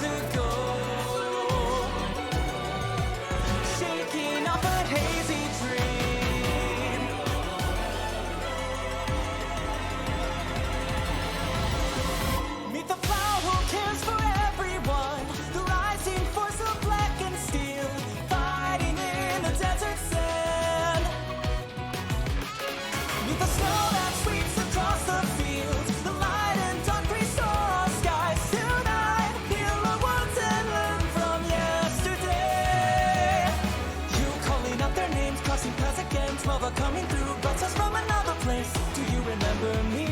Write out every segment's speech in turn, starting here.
to go. Shaking off a hazy dream. Meet the flower who cares for everyone. The rising force of black and steel, fighting in the desert sand. Meet the snow that sweeps across the fields. The light and dark restore our skies tonight. Heal our wounds and learn from yesterday. You calling out their names, crossing paths again. Lava coming through, brought us from another place. Do you remember me?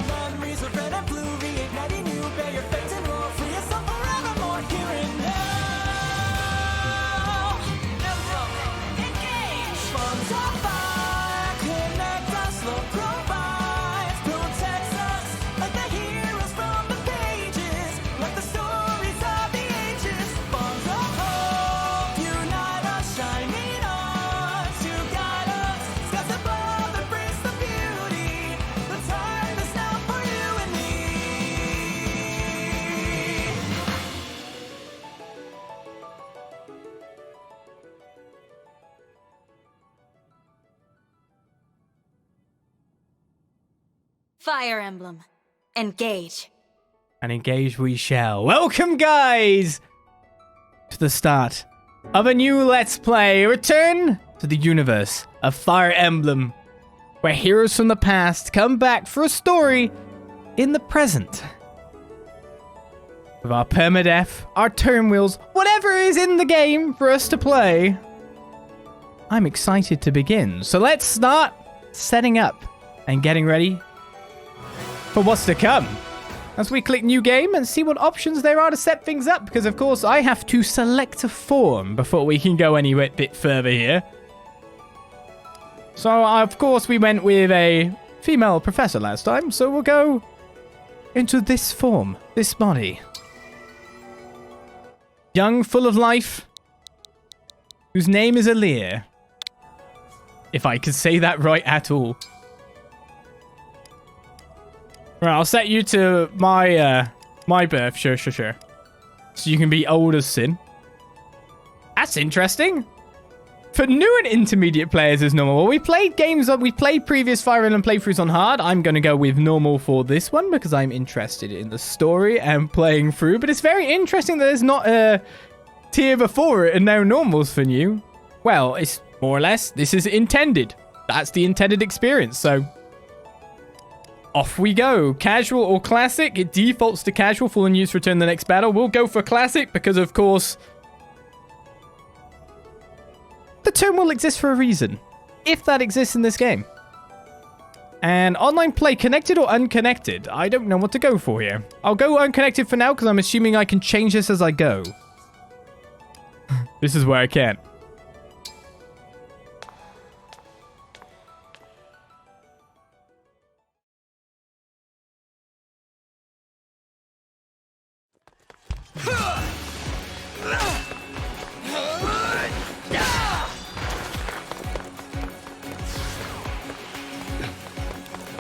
Memories of red and blue, reigniting you. Bear your fate and roar, free yourself forevermore. Here and now. Emblem Engage. Bonds of fire, connect us, love provides, protects us like the heroes from the pages, like the stories of the ages. Bonds of hope, unite us, shining on to guide us. Skies above embrace the beauty. The time is now for you and me. Fire Emblem Engage. And engage we shall. Welcome, guys, to the start of a new Let's Play. Return to the universe of Fire Emblem, where heroes from the past come back for a story in the present. With our permadeath, our turn wheels, whatever is in the game for us to play, I'm excited to begin. So let's start setting up and getting ready for what's to come. As we click new game and see what options there are to set things up, because of course I have to select a form before we can go any bit further here. So of course we went with a female professor last time, so we'll go into this form, this body. Young, full of life, whose name is Alear. If I could say that right at all. Right, I'll set you to my birth, sure. So you can be old as sin. That's interesting. For new and intermediate players as normal. Well, we played previous Fire Emblem playthroughs on hard. I'm going to go with normal for this one because I'm interested in the story and playing through. But it's very interesting that there's not a tier before it and no normals for new. Well, it's more or less, this is intended. That's the intended experience, so off we go. Casual or classic? It defaults to casual. Full and use return the next battle. We'll go for classic because, of course, the term will exist for a reason. If that exists in this game. And online play, connected or unconnected? I don't know what to go for here. I'll go unconnected for now because I'm assuming I can change this as I go. This is where I can.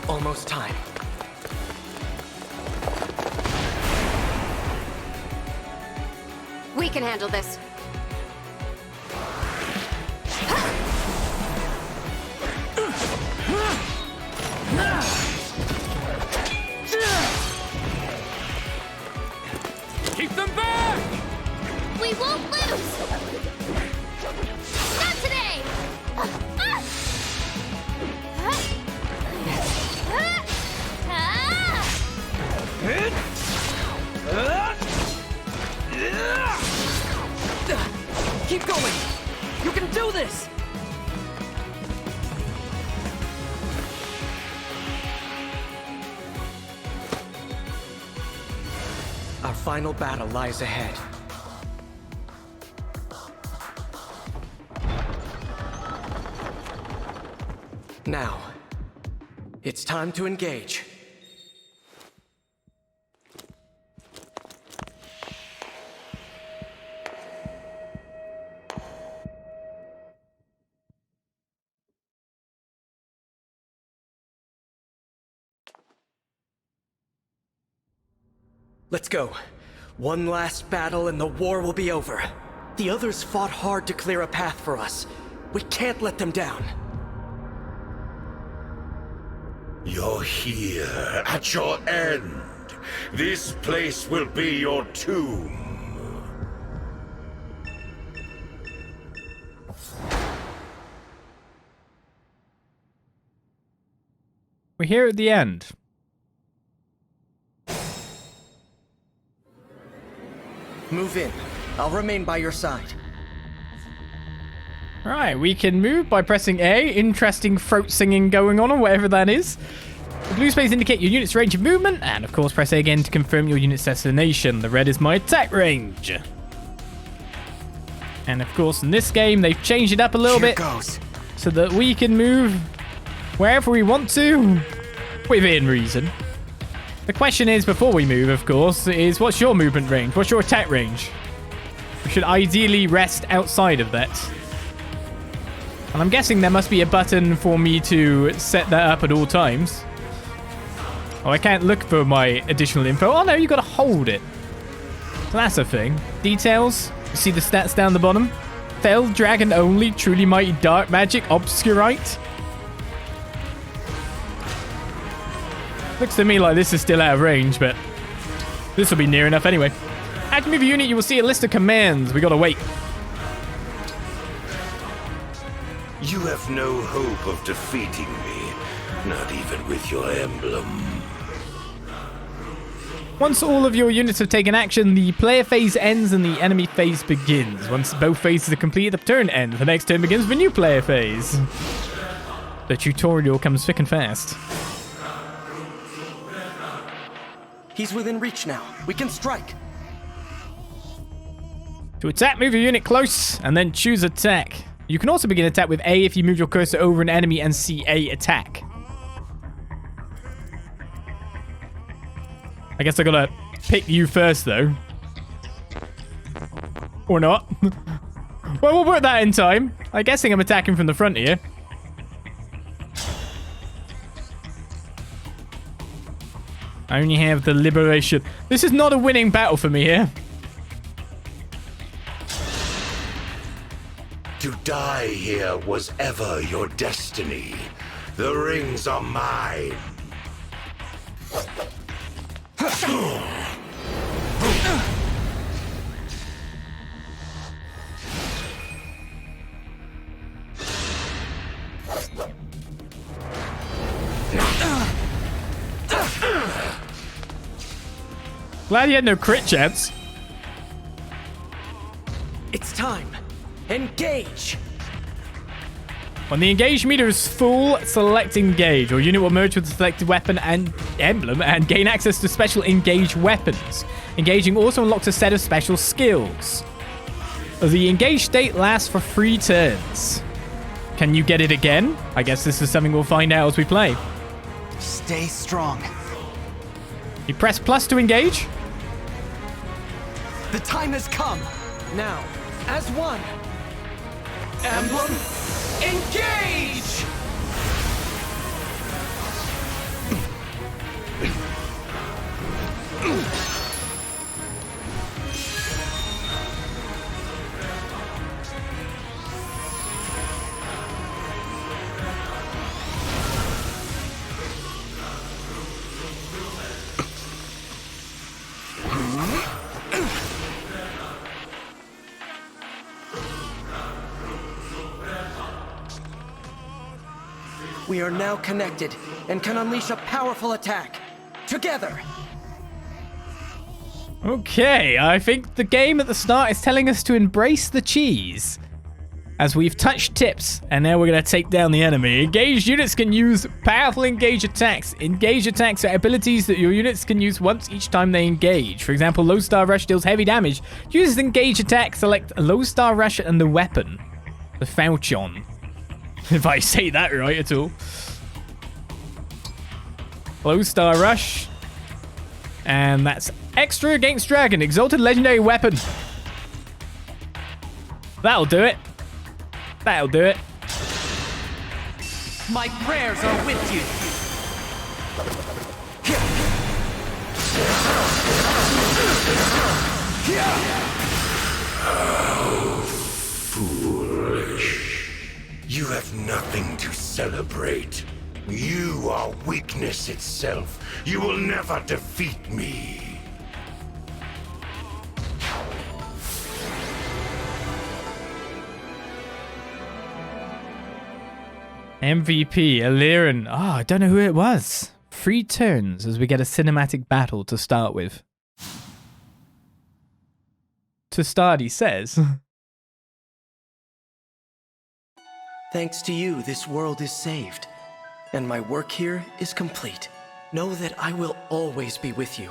Almost time. We can handle this. Keep them back! We won't lose! Not today! Keep going! You can do this! Our final battle lies ahead. Now, it's time to engage. Let's go. One last battle and the war will be over. The others fought hard to clear a path for us. We can't let them down. You're here, at your end. This place will be your tomb. We're here at the end. Move in. I'll remain by your side. Right, we can move by pressing A. Interesting throat singing going on, or whatever that is. The blue space indicate your unit's range of movement, and of course press A again to confirm your unit's destination. The red is my attack range. And of course in this game they've changed it up a little bit so that we can move wherever we want to, within reason. The question is, before we move, of course, is what's your movement range? What's your attack range? We should ideally rest outside of that. And I'm guessing there must be a button for me to set that up at all times. Oh, I can't look for my additional info. Oh no, you gotta hold it. So that's a thing. Details. You see the stats down the bottom? Fell dragon only, truly mighty dark magic, obscurite. Looks to me like this is still out of range, but this will be near enough anyway. As you move your unit, you will see a list of commands. We gotta wait. You have no hope of defeating me, not even with your emblem. Once all of your units have taken action, the player phase ends and the enemy phase begins. Once both phases are complete, the turn ends. The next turn begins with a new player phase. The tutorial comes thick and fast. He's within reach now. We can strike. To attack, move your unit close and then choose attack. You can also begin attack with A if you move your cursor over an enemy and see A attack. I guess I gotta pick you first though. Or not. Well, we'll put that in time. I'm guessing I'm attacking from the front here. I only have the liberation. This is not a winning battle for me here. To die here was ever your destiny. The rings are mine. Glad you had no crit chance. It's time. Engage! When the engage meter is full, select engage. Your unit will merge with the selected weapon and emblem and gain access to special engage weapons. Engaging also unlocks a set of special skills. The engage state lasts for 3 turns. Can you get it again? I guess this is something we'll find out as we play. Stay strong. You press plus to engage. The time has come. Now, as one. Emblem, engage! We are now connected and can unleash a powerful attack. Together! Okay, I think the game at the start is telling us to embrace the cheese. As we've touched tips, and now we're going to take down the enemy. Engaged units can use powerful engage attacks. Engage attacks are abilities that your units can use once each time they engage. For example, Low Star Rush deals heavy damage. Uses engage attack, select Low Star Rush and the weapon. The Falchion. If I say that right at all. Low Star Rush. And that's extra against Dragon. Exalted Legendary Weapon. That'll do it. That'll do it. My prayers are with you. How foolish. You have nothing to celebrate. You are weakness itself. You will never defeat me. MVP, Elyos. Oh, I don't know who it was. 3 turns as we get a cinematic battle to start with. To start, he says. Thanks to you, this world is saved, and my work here is complete. Know that I will always be with you,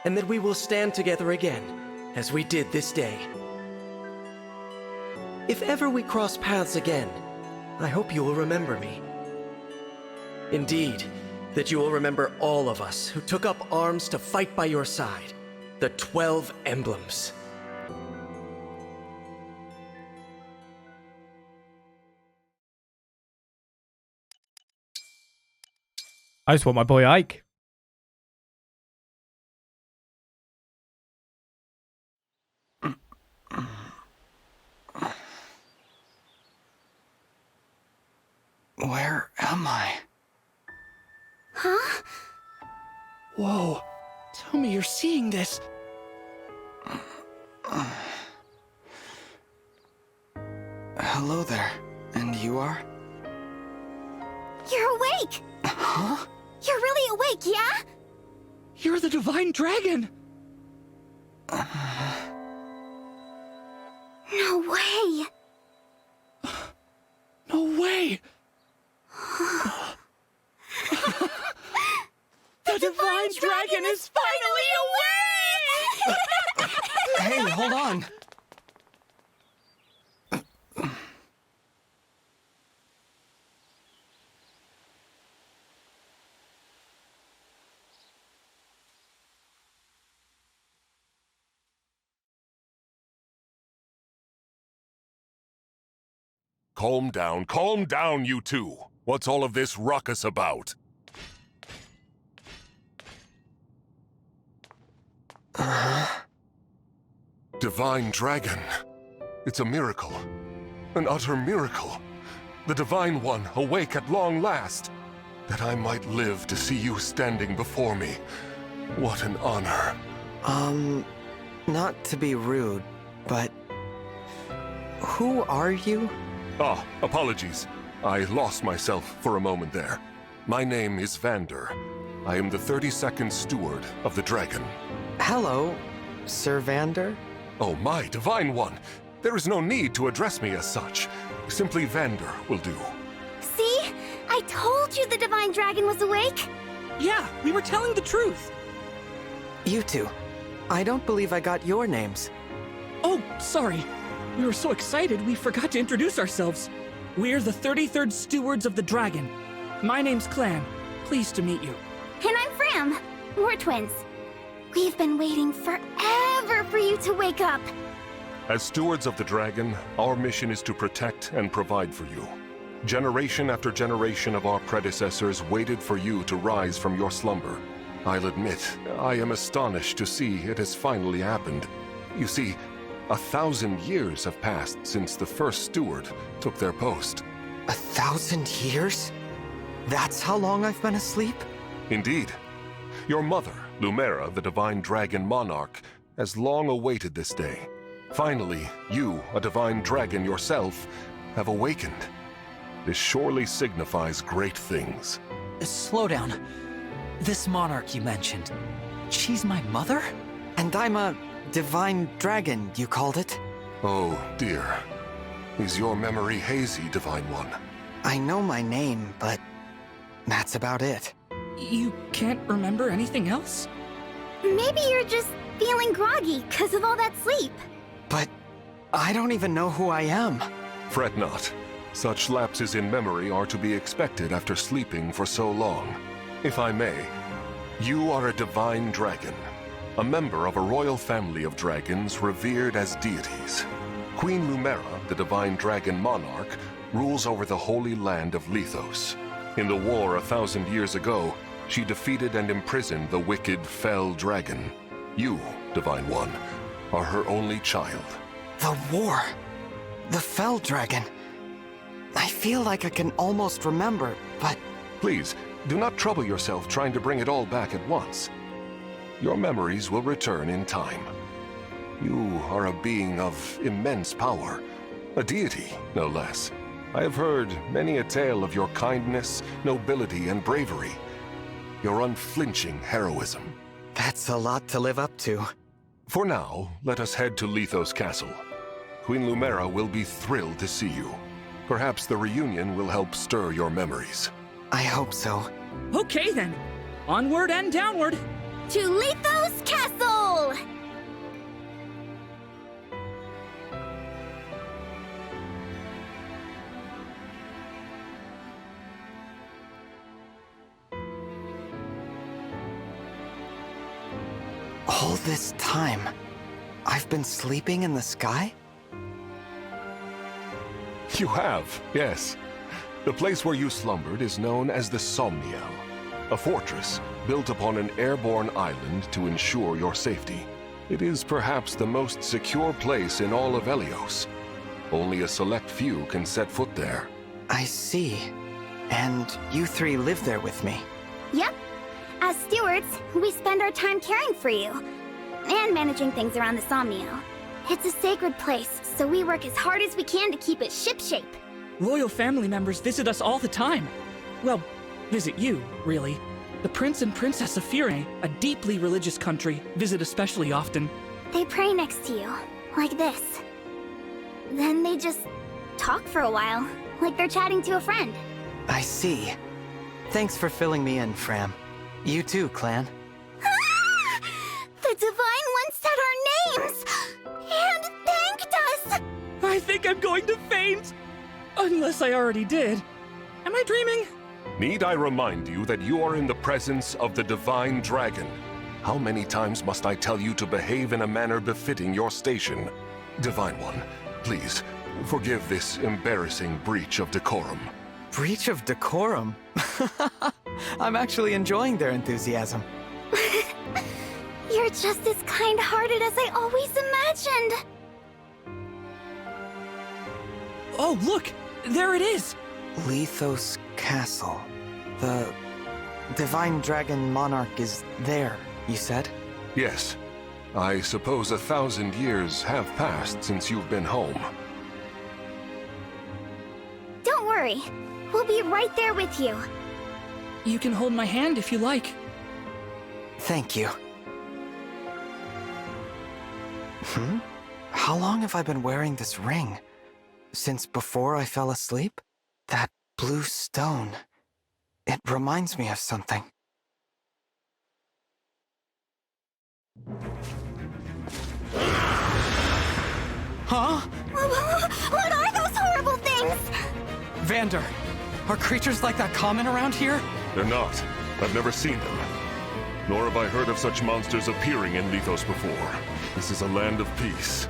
and that we will stand together again, as we did this day. If ever we cross paths again, I hope you will remember me. Indeed, that you will remember all of us who took up arms to fight by your side, the 12 emblems. I just want my boy Ike. Where am I? Huh? Whoa. Tell me you're seeing this. Hello there. And you are? You're awake! Huh? You're really awake, yeah? You're the Divine Dragon! No way! No way! The Divine Dragon is finally awake! Hey, hold on. Calm down, you two. What's all of this ruckus about? Divine Dragon. It's a miracle. An utter miracle. The Divine One awake at long last. That I might live to see you standing before me. What an honor. Not to be rude, but... who are you? Ah, apologies. I lost myself for a moment there. My name is Vander. I am the 32nd steward of the dragon. Hello, Sir Vander? Oh, my Divine One. There is no need to address me as such. Simply Vander will do. See? I told you the Divine Dragon was awake! Yeah, we were telling the truth. You two. I don't believe I got your names. Oh, sorry. We were so excited we forgot to introduce ourselves. We're the 33rd stewards of the dragon. My name's Clan. Pleased to meet you. And I'm Fram. We're twins. We've been waiting forever for you to wake up. As stewards of the dragon, our mission is to protect and provide for you. Generation after generation of our predecessors waited for you to rise from your slumber. I'll admit, I am astonished to see it has finally happened. You see, 1,000 years have passed since the first steward took their post. 1,000 years? That's how long I've been asleep? Indeed. Your mother, Lumera, the Divine Dragon Monarch, has long awaited this day. Finally, you, a Divine Dragon yourself, have awakened. This surely signifies great things. Slow down. This Monarch you mentioned, she's my mother? And I'm a Divine Dragon, you called it? Oh, dear. Is your memory hazy, Divine One? I know my name, but that's about it. You can't remember anything else? Maybe you're just feeling groggy because of all that sleep. But I don't even know who I am. Fret not. Such lapses in memory are to be expected after sleeping for so long. If I may, you are a Divine Dragon, a member of a royal family of dragons revered as deities. Queen Lumera, the Divine Dragon Monarch, rules over the holy land of Elyos. In the war 1,000 years ago, She defeated and imprisoned the wicked, fell dragon. You, Divine One, are her only child. The war. The Fell Dragon. I feel like I can almost remember, but... Please, do not trouble yourself trying to bring it all back at once. Your memories will return in time. You are a being of immense power. A deity, no less. I have heard many a tale of your kindness, nobility, and bravery. Your unflinching heroism. That's a lot to live up to. For now, let us head to Elyos Castle. Queen Lumera will be thrilled to see you. Perhaps the reunion will help stir your memories. I hope so. Okay then. Onward and downward. To Elyos Castle! All this time, I've been sleeping in the sky? You have, yes. The place where you slumbered is known as the Somniel, a fortress built upon an airborne island to ensure your safety. It is perhaps the most secure place in all of Elyos. Only a select few can set foot there. I see. And you three live there with me? Yep. As stewards, we spend our time caring for you. And managing things around the Somniel. It's a sacred place, so we work as hard as we can to keep it shipshape. Royal family members visit us all the time. Well, visit you, really. The Prince and Princess of Fire, a deeply religious country, visit especially often. They pray next to you, like this. Then they just talk for a while, like they're chatting to a friend. I see. Thanks for filling me in, Fram. You too, Clan. The Divine One said our names! And thanked us! I think I'm going to faint! Unless I already did. Am I dreaming? Need I remind you that you are in the presence of the Divine Dragon? How many times must I tell you to behave in a manner befitting your station? Divine One, please, forgive this embarrassing breach of decorum. Breach of decorum? I'm actually enjoying their enthusiasm. You're just as kind-hearted as I always imagined. Oh, look! There it is! Elyos Castle. The Divine Dragon Monarch is there, you said? Yes. I suppose 1,000 years have passed since you've been home. Don't worry. We'll be right there with you. You can hold my hand if you like. Thank you. How long have I been wearing this ring? Since before I fell asleep? That blue stone. It reminds me of something. Huh? What are those horrible things? Vander, are creatures like that common around here? They're not. I've never seen them. Nor have I heard of such monsters appearing in Elyos before. This is a land of peace.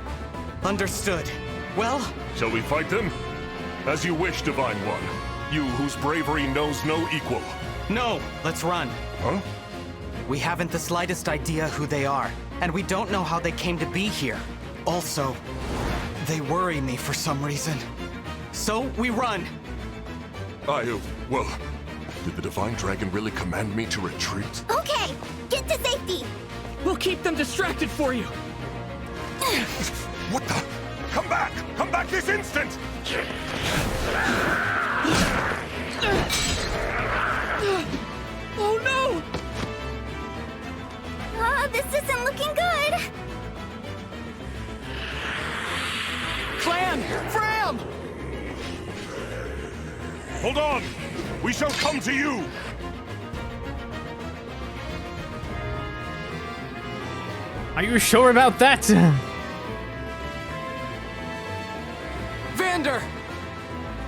Understood. Well? Shall we fight them? As you wish, Divine One. You whose bravery knows no equal. No, let's run. Huh? We haven't the slightest idea who they are, and we don't know how they came to be here. Also, they worry me for some reason. So, we run! Well, did the Divine Dragon really command me to retreat? Okay, get to safety! We'll keep them distracted for you! What the? Come back! Come back this instant! Oh no! This isn't looking good! Clan! Fram! Hold on! We shall come to you! Are you sure about that? Vander!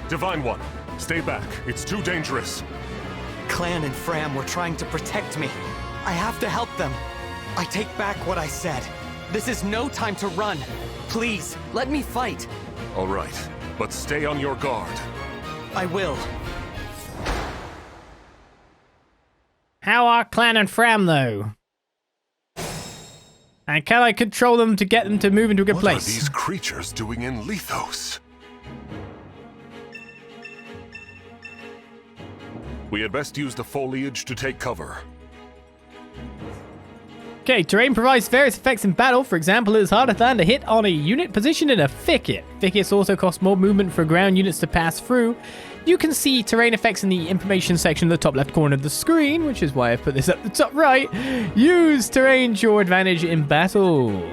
Divine One, stay back. It's too dangerous. Clan and Fram were trying to protect me. I have to help them. I take back what I said. This is no time to run. Please, let me fight. All right, but stay on your guard. I will. How are Clan and Fram, though? And can I control them to get them to move into a good place? What are these creatures doing in Elyos? We had best use the foliage to take cover. Okay, terrain provides various effects in battle. For example, it is harder than to hit on a unit positioned in a thicket. Thickets also cost more movement for ground units to pass through. You can see terrain effects in the information section in the top left corner of the screen, which is why I put this up the top right. Use terrain to your advantage in battle.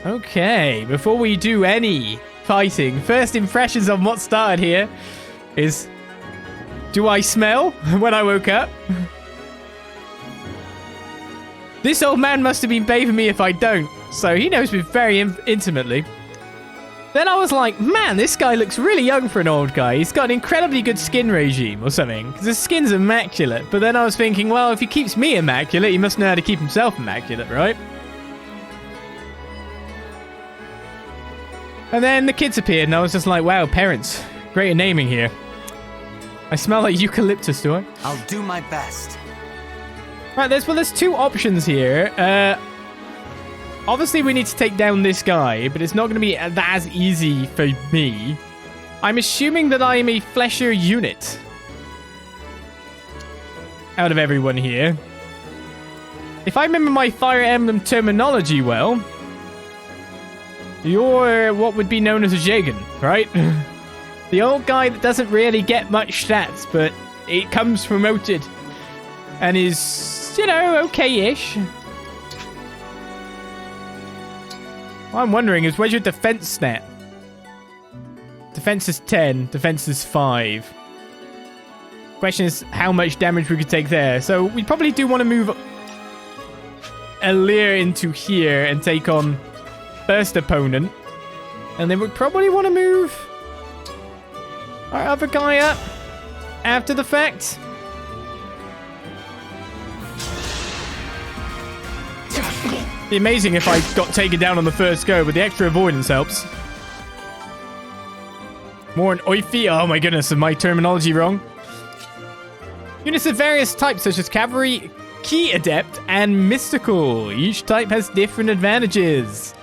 Okay, before we do any fighting, first impressions on what started here is... Do I smell when I woke up? This old man must have been bathing me if I don't, so he knows me very intimately. Then I was like, man, this guy looks really young for an old guy. He's got an incredibly good skin regime or something, because his skin's immaculate. But then I was thinking, well, if he keeps me immaculate, he must know how to keep himself immaculate, right? And then the kids appeared, and I was just like, wow, parents, great at naming here. I smell like eucalyptus, do I? I'll do my best. Right, there's two options here. Obviously, we need to take down this guy, but it's not going to be as easy for me. I'm assuming that I am a flesher unit out of everyone here. If I remember my Fire Emblem terminology well, you're what would be known as a Jagan, right? The old guy that doesn't really get much stats, but it comes promoted and is, you know, okay-ish. What I'm wondering is, where's your defense stat? Defense is 10, defense is 5. Question is how much damage we could take there. So we probably do want to move Alear into here and take on first opponent. And then we probably want to move our other guy up after the fact. It'd be amazing if I got taken down on the first go, but the extra avoidance helps. More an oify. Oh my goodness, is my terminology wrong? Units of various types such as cavalry, key adept, and mystical. Each type has different advantages.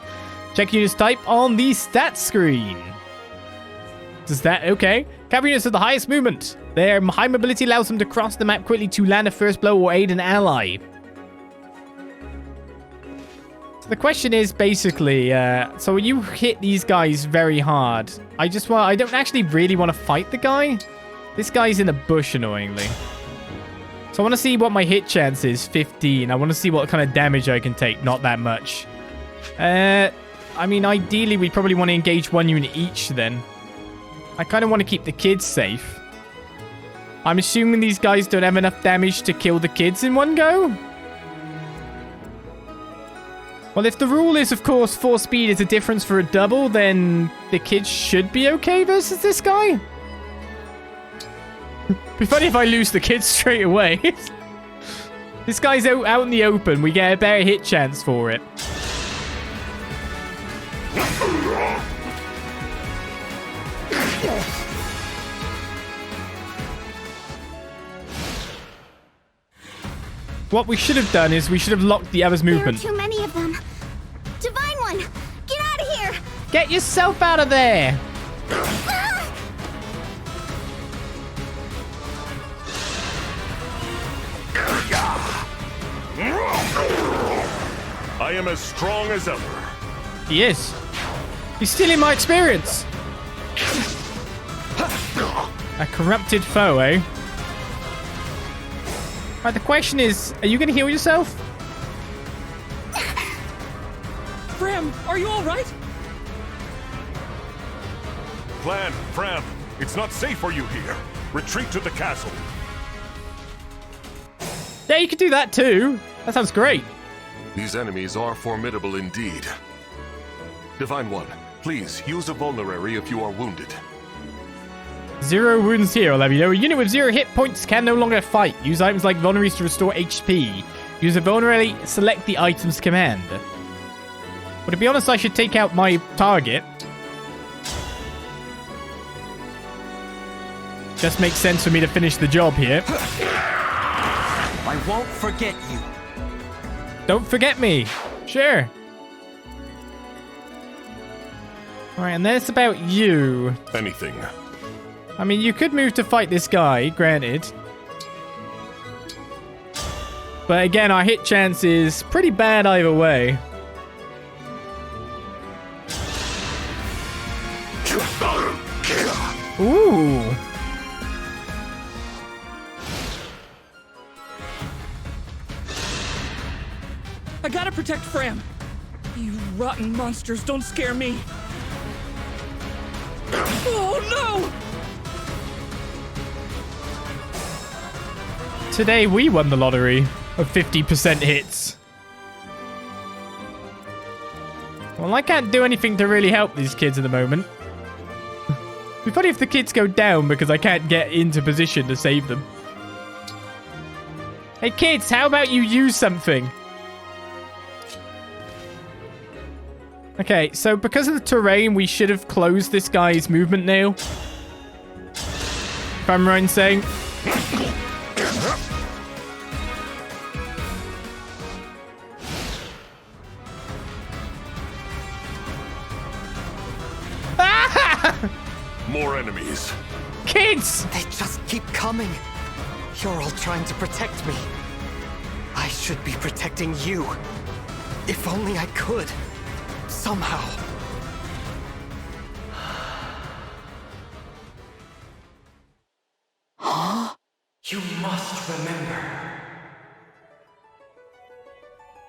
Check units type on the stats screen. Does that... Okay. Cavalry units have the highest movement. Their high mobility allows them to cross the map quickly to land a first blow or aid an ally. So the question is basically, so when you hit these guys very hard, I don't actually really want to fight the guy. This guy's in a bush, annoyingly. So I want to see what my hit chance is, 15. I want to see what kind of damage I can take, not that much. I mean, ideally, we'd probably want to engage one unit each then. I kind of want to keep the kids safe. I'm assuming these guys don't have enough damage to kill the kids in one go. Well, if the rule is, of course, 4 speed is a difference for a double, then the kids should be okay versus this guy. Be funny if I lose the kids straight away. This guy's out in the open. We get a better hit chance for it. What we should have done is we should have locked the other's movement. There are too many of them. Divine One, get out of here! Get yourself out of there! I am as strong as ever. He is. He's stealing my experience. A corrupted foe, eh? Right, the question is, are you going to heal yourself? Fram, are you all right? Clan, Fram, it's not safe for you here. Retreat to the castle. Yeah, you could do that too. That sounds great. These enemies are formidable indeed. Divine One, please use a vulnerary if you are wounded. 0 wounds here, I'll have you know. A unit with 0 hit points can no longer fight. Use items like vulneraries to restore HP. Use a vulnerary, select the item's command. But to be honest, I should take out my target. Just makes sense for me to finish the job here. I won't forget you. Don't forget me. Sure. Alright, and then it's about you. Anything. I mean, you could move to fight this guy, granted. But again, our hit chance is pretty bad either way. Ooh. I gotta protect Fram. You rotten monsters, don't scare me. Oh no! Today we won the lottery of 50% hits. Well, I can't do anything to really help these kids at the moment. It'd be funny if the kids go down because I can't get into position to save them. Hey kids, how about you use something? Okay, so because of the terrain, we should have closed this guy's movement now. If I'm right in saying. More enemies. Kids! They just keep coming. You're all trying to protect me. I should be protecting you. If only I could. Somehow. Huh? You must remember.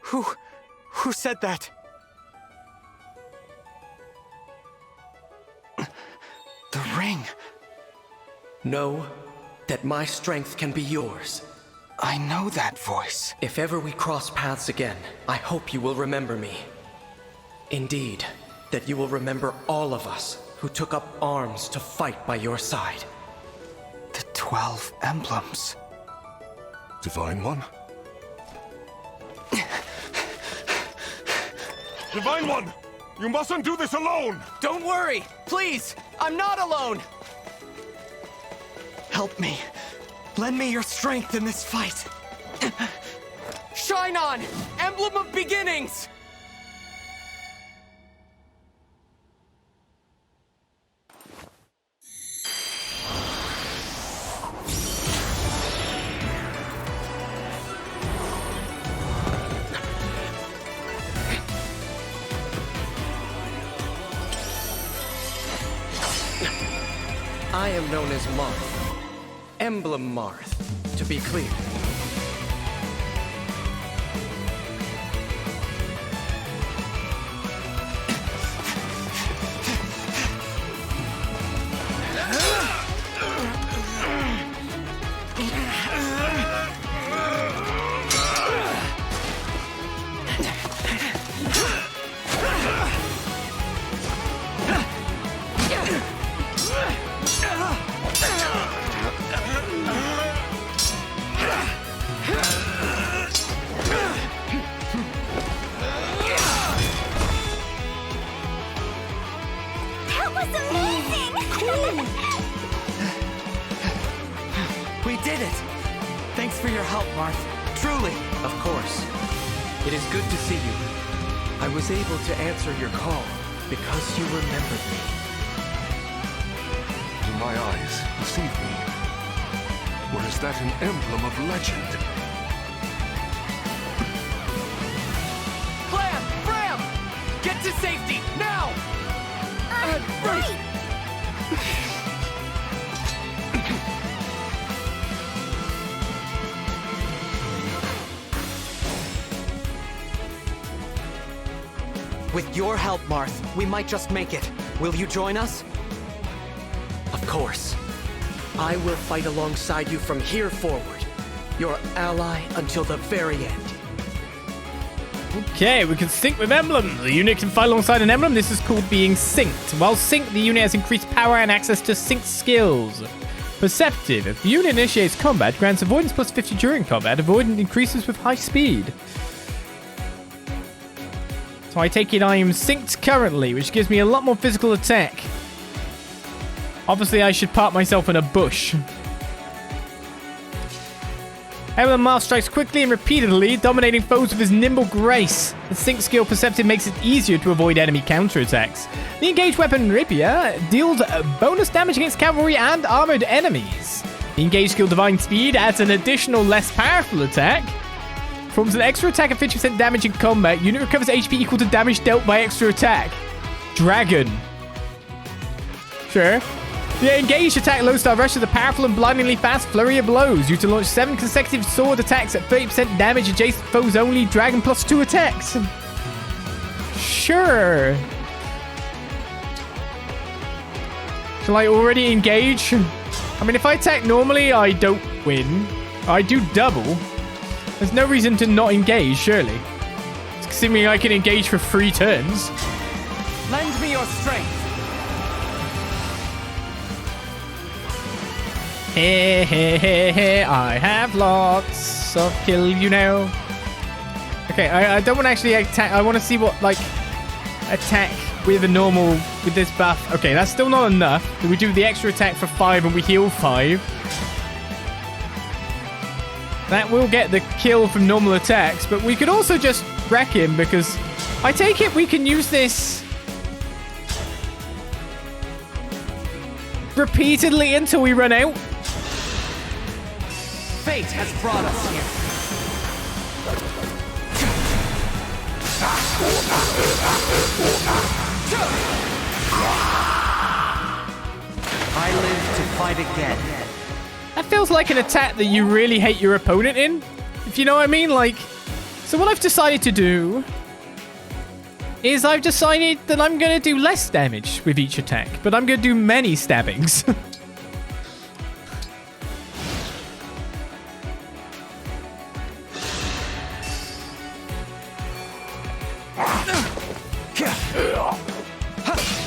Who said that? The ring. Know that my strength can be yours. I know that voice. If ever we cross paths again, I hope you will remember me. Indeed, that you will remember all of us who took up arms to fight by your side. The 12 emblems. Divine One? Divine One! You mustn't do this alone! Don't worry! Please! I'm not alone! Help me. Lend me your strength in this fight. Shine on! Emblem of Beginnings! I am known as Marth. Emblem Marth, to be clear. That was amazing! We did it! Thanks for your help, Marth. Truly. Of course. It is good to see you. I was able to answer your call because you remembered me. Do my eyes deceive me? Or is that an emblem of legend? Clam! Fram! Get to safety, now! Right! With your help, Marth, we might just make it. Will you join us? Of course. I will fight alongside you from here forward. Your ally until the very end. Okay, we can sync with emblems. The unit can fight alongside an emblem. This is called being synced. While synced, the unit has increased power and access to synced skills. Perceptive. If the unit initiates combat, grants avoidance plus 50 during combat. Avoidance increases with high speed. So I take it I am synced currently, which gives me a lot more physical attack. Obviously, I should park myself in a bush. Emblem Master strikes quickly and repeatedly, dominating foes with his nimble grace. The sync skill Perceptive makes it easier to avoid enemy counterattacks. The engaged weapon Rapier deals bonus damage against cavalry and armored enemies. The engaged skill Divine Speed adds an additional less powerful attack. Performs an extra attack of 50% damage in combat. Unit recovers HP equal to damage dealt by extra attack. Dragon. Sure. The engaged attack lodestar rush is a powerful and blindingly fast flurry of blows. You to launch 7 consecutive sword attacks at 30% damage adjacent foes only. Dragon plus 2 attacks. Sure. Shall I already engage? I mean, if I attack normally, I don't win. I do double. There's no reason to not engage, surely. Considering I can engage for 3 turns. Lend me your strength. Hey, hey, hey, hey, I have lots of kill, you know. Okay, I don't want to actually attack. I want to see what, like, attack with a normal, with this buff. Okay, that's still not enough. We do the extra attack for 5 and we heal 5. That will get the kill from normal attacks, but we could also just wreck him because I take it we can use this repeatedly until we run out. Fate has brought us here. I live to fight again. That feels like an attack that you really hate your opponent in, if you know what I mean. Like, so what I've decided to do is I've decided that I'm going to do less damage with each attack, but I'm going to do many stabbings.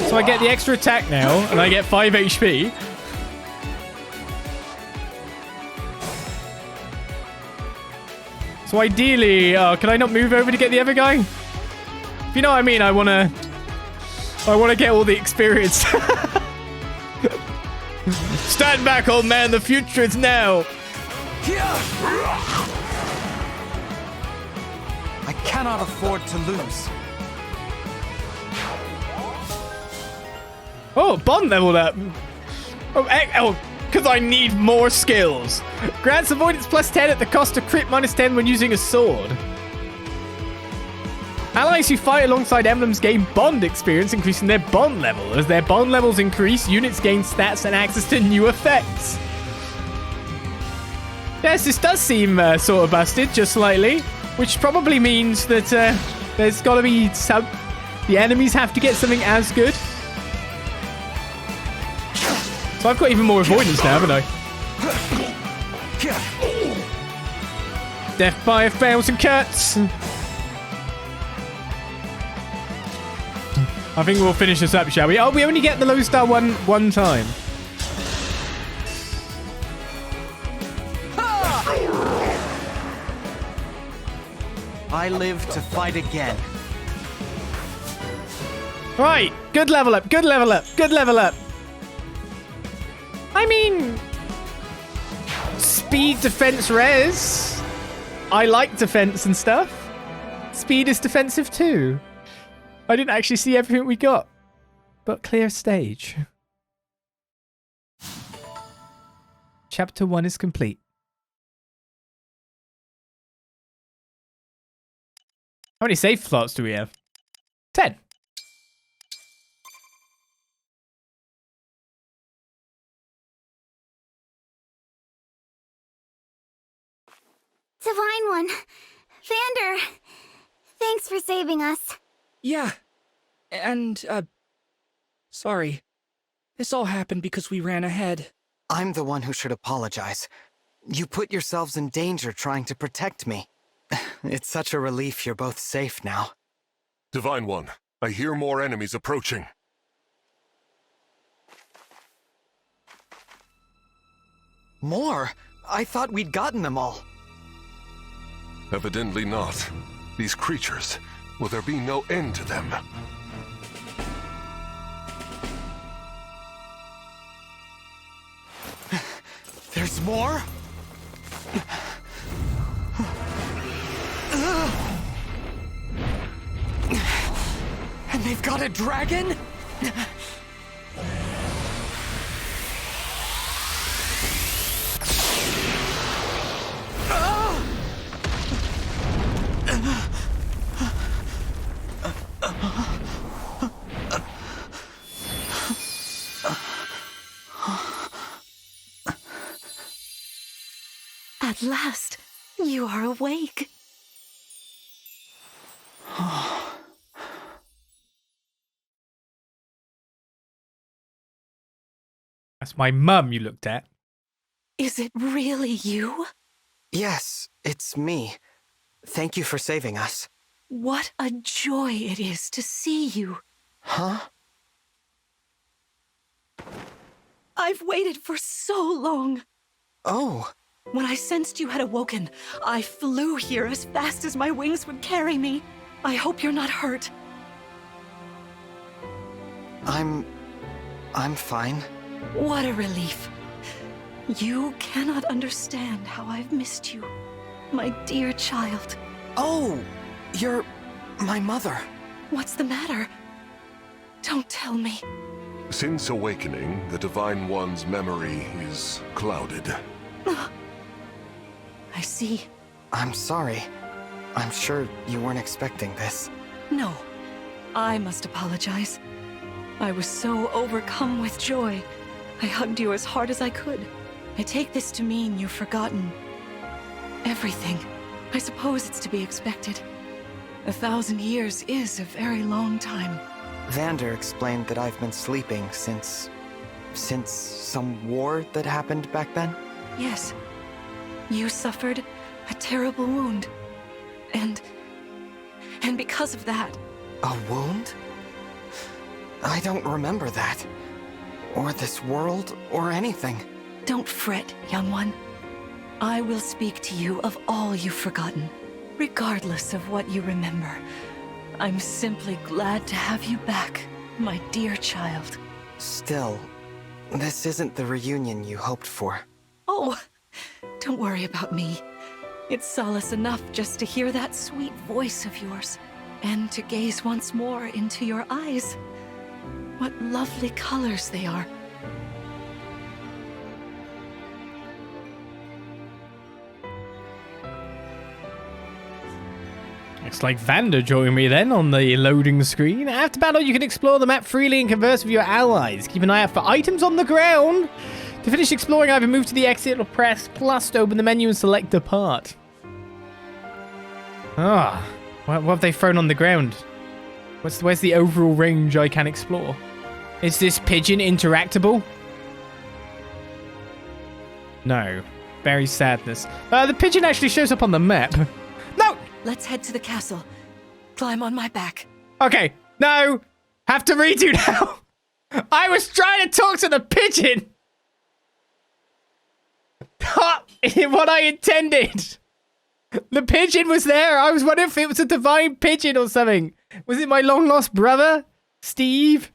So I get the extra attack now, and I get 5 HP. So ideally, can I not move over to get the other guy? If you know what I mean, I wanna get all the experience. Stand back, old man. The future is now. I cannot afford to lose. Oh, Bond leveled up. Oh, because I need more skills. Grants avoidance plus 10 at the cost of crit minus 10 when using a sword. Allies who fight alongside emblems gain bond experience, increasing their bond level. As their bond levels increase, units gain stats and access to new effects. Yes, this does seem sort of busted, just slightly. Which probably means that there's got to be some... The enemies have to get something as good. So I've got even more avoidance now, haven't I? Death by 1,000 cuts. I think we'll finish this up, shall we? Oh, we only get the lodestar one time. I live to fight again. Right, good level up, good level up, good level up. I mean, speed, defense, res. I like defense and stuff. Speed is defensive too. I didn't actually see everything we got, but clear stage. Chapter 1 is complete. How many save slots do we have? 10. Divine One. Vander. Thanks for saving us. Yeah. And, sorry. This all happened because we ran ahead. I'm the one who should apologize. You put yourselves in danger trying to protect me. It's such a relief you're both safe now. Divine One, I hear more enemies approaching. More? I thought we'd gotten them all. Evidently not. These creatures, will there be no end to them? There's more? They've got a dragon? At last, you are awake. That's my mum you looked at. Is it really you? Yes, it's me. Thank you for saving us. What a joy it is to see you. Huh? I've waited for so long. Oh. When I sensed you had awoken, I flew here as fast as my wings would carry me. I hope you're not hurt. I'm fine. What a relief. You cannot understand how I've missed you, my dear child. Oh, you're my mother. What's the matter? Don't tell me. Since awakening, the Divine One's memory is clouded. I see. I'm sorry. I'm sure you weren't expecting this. No, I must apologize. I was so overcome with joy. I hugged you as hard as I could. I take this to mean you've forgotten everything. I suppose it's to be expected. 1,000 years is a very long time. Vander explained that I've been sleeping since some war that happened back then? Yes. You suffered a terrible wound. And because of that... A wound? I don't remember that. Or this world, or anything. Don't fret, young one. I will speak to you of all you've forgotten, regardless of what you remember. I'm simply glad to have you back, my dear child. Still, this isn't the reunion you hoped for. Oh, don't worry about me. It's solace enough just to hear that sweet voice of yours, and to gaze once more into your eyes. What lovely colors they are. Looks like Vander joined me then on the loading screen. After battle, you can explore the map freely and converse with your allies. Keep an eye out for items on the ground. To finish exploring, either move to the exit or press plus to open the menu and select depart. Ah, what have they thrown on the ground? Where's the overall range I can explore? Is this pigeon interactable? No. Very sadness. The pigeon actually shows up on the map. No! Let's head to the castle. Climb on my back. Okay, no. Have to redo now. I was trying to talk to the pigeon. Not what I intended. The pigeon was there. I was wondering if it was a divine pigeon or something. Was it my long lost brother, Steve?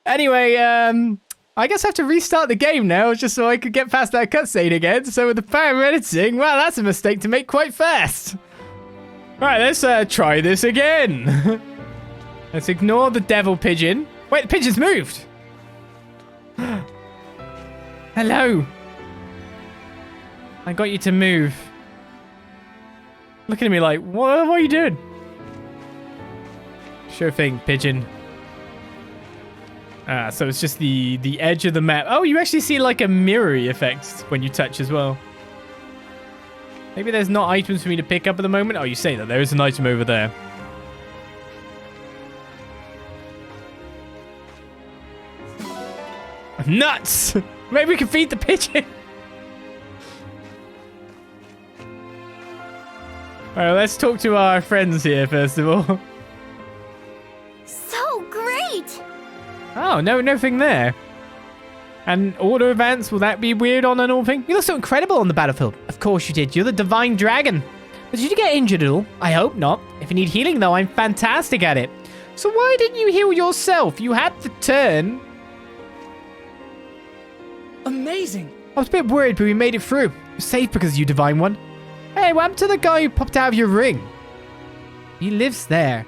Anyway, I guess I have to restart the game now just so I could get past that cutscene again. So with the power of editing, well, that's a mistake to make quite fast. Right, let's try this again. Let's ignore the devil pigeon. Wait, the pigeon's moved. Hello. I got you to move. Looking at me like, what are you doing? Sure thing, pigeon. Ah, so it's just the edge of the map. Oh, you actually see like a mirror effect when you touch as well. Maybe there's not items for me to pick up at the moment. Oh, you say that. There is an item over there. Nuts! Maybe we can feed the pigeon. Alright, let's talk to our friends here first of all. So great! Oh, no, nothing there. And auto advance, will that be weird on an all thing? You look so incredible on the battlefield. Of course you did. You're the Divine Dragon. But did you get injured at all? I hope not. If you need healing, though, I'm fantastic at it. So why didn't you heal yourself? You had the turn. Amazing! I was a bit worried, but we made it through. You're safe because of you, Divine One. Hey, what happened to the guy who popped out of your ring? He lives there.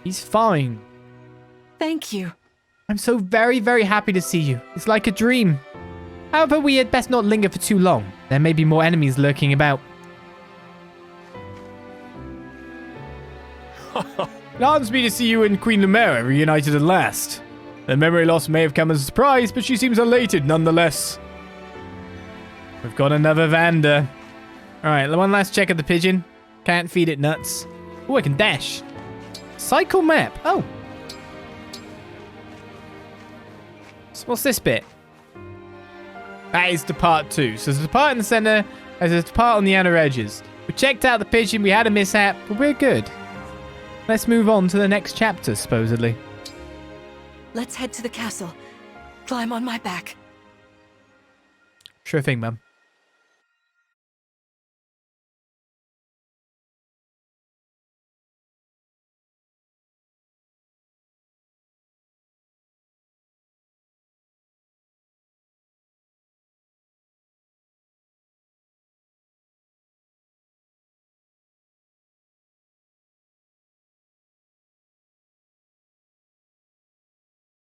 He's fine. Thank you. I'm so very, very happy to see you. It's like a dream. However, we had best not linger for too long. There may be more enemies lurking about. It heartens me to see you and Queen Lumera reunited at last. The memory loss may have come as a surprise, but she seems elated nonetheless. We've got another Vander. Alright, one last check of the pigeon. Can't feed it nuts. Oh, I can dash. Cycle map. Oh. So what's this bit? That is the part 2. So there's a part in the center, there's a part on the outer edges. We checked out the pigeon, we had a mishap, but we're good. Let's move on to the next chapter, supposedly. Let's head to the castle. Climb on my back. Sure thing, Mum.